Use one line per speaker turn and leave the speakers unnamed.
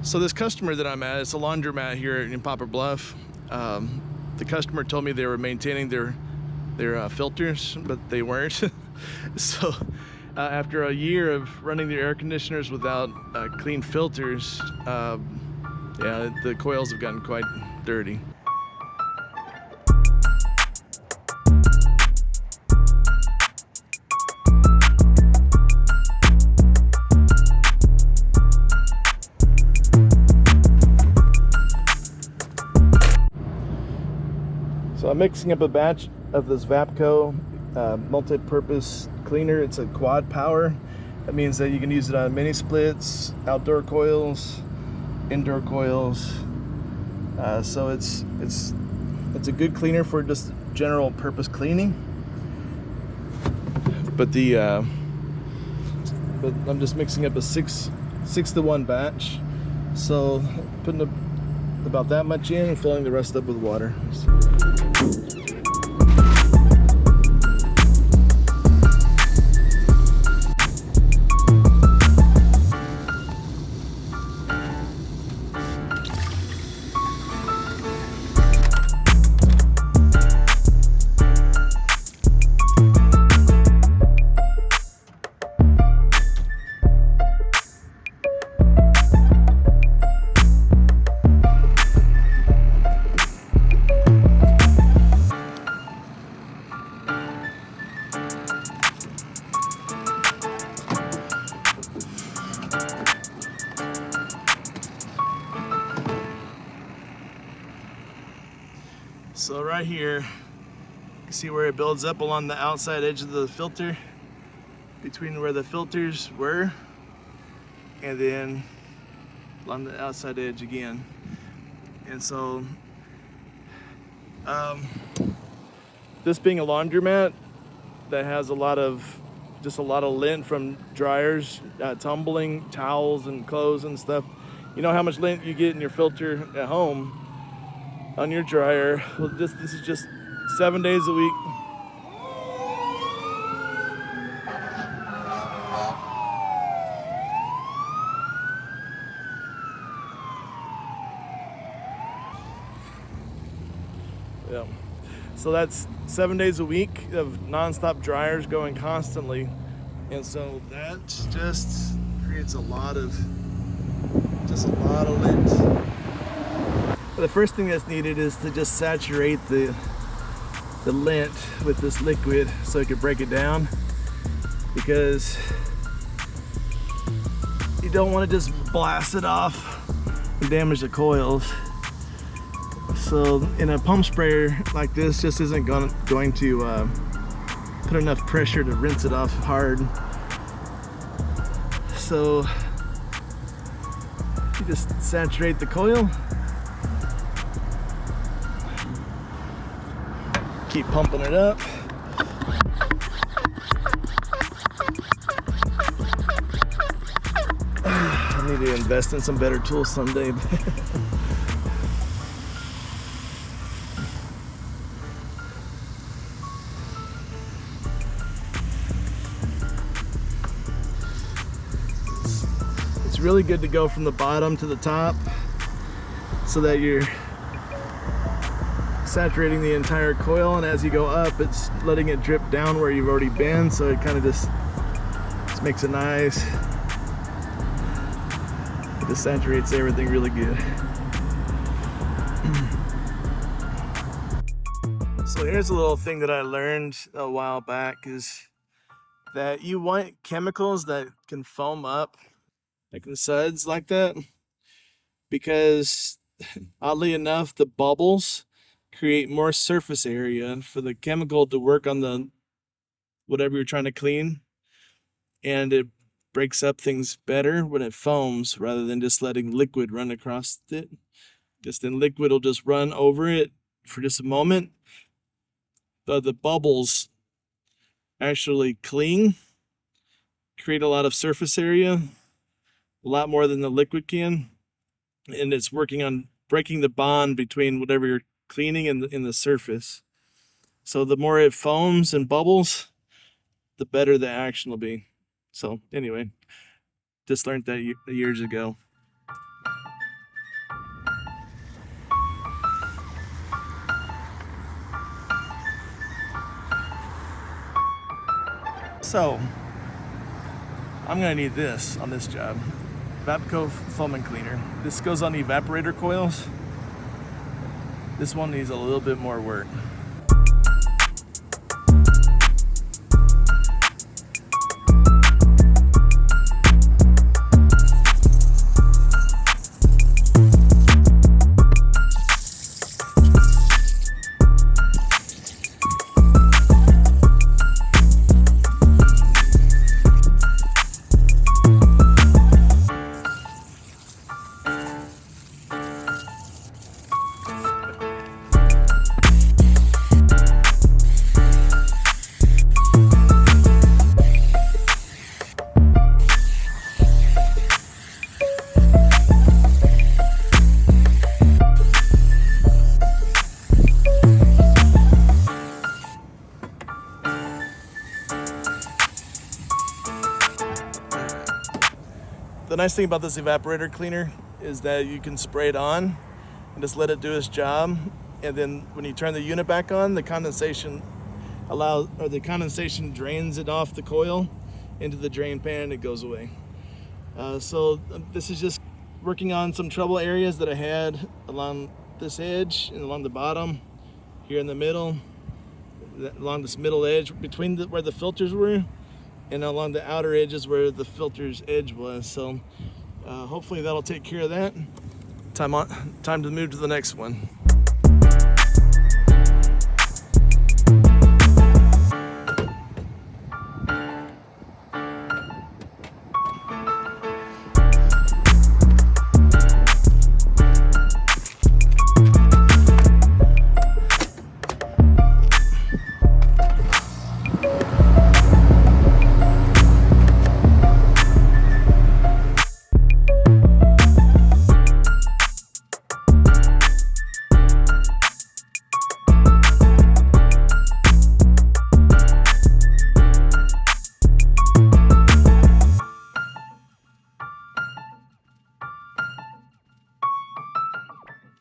So this customer that I'm at, it's a laundromat here in Poplar Bluff. The customer told me they were maintaining their filters, but they weren't. So after a year of running their air conditioners without clean filters, yeah, the coils have gotten quite dirty. So I'm mixing up a batch of this Vapco multi-purpose cleaner. It's a quad power. That means that you can use it on mini splits, outdoor coils, indoor coils. So it's a good cleaner for just general purpose cleaning. But I'm just mixing up a 6-to-1 batch. So putting about that much in and filling the rest up with water. So right here, you can see where it builds up along the outside edge of the filter, between where the filters were, and then along the outside edge again. And so, this being a laundromat that has a lot of lint from dryers, tumbling towels and clothes and stuff. You know how much lint you get in your filter at home on your dryer. Well, this is just 7 days a week. Yeah. So that's 7 days a week of non-stop dryers going constantly. And so that just creates a lot of lint. The first thing that's needed is to just saturate the lint with this liquid so it can break it down, because you don't want to just blast it off and damage the coils. So in a pump sprayer like this, just isn't going to put enough pressure to rinse it off hard. So you just saturate the coil. Keep pumping it up. I need to invest in some better tools someday. It's really good to go from the bottom to the top so that you're saturating the entire coil, and as you go up, it's letting it drip down where you've already been, so it kind of just makes it nice. It just saturates everything really good. So here's a little thing that I learned a while back, is that you want chemicals that can foam up, like the suds like that, because oddly enough, the bubbles create more surface area for the chemical to work on the whatever you're trying to clean, and it breaks up things better when it foams rather than just letting liquid run across it. Just then liquid will just run over it for just a moment, but the bubbles actually cling, create a lot of surface area, a lot more than the liquid can, and it's working on breaking the bond between whatever you're cleaning in the surface. So the more it foams and bubbles, the better the action will be. So anyway, just learned that years ago. So I'm gonna need this on this job. Evaporator foam and cleaner. This goes on the evaporator coils. This one needs a little bit more work. The nice thing about this evaporator cleaner is that you can spray it on and just let it do its job. And then when you turn the unit back on, the condensation drains it off the coil into the drain pan and it goes away. So this is just working on some trouble areas that I had along this edge and along the bottom, here in the middle, along this middle edge between where the filters were, and along the outer edges where the filter's edge was. So hopefully that'll take care of that. Time to move to the next one.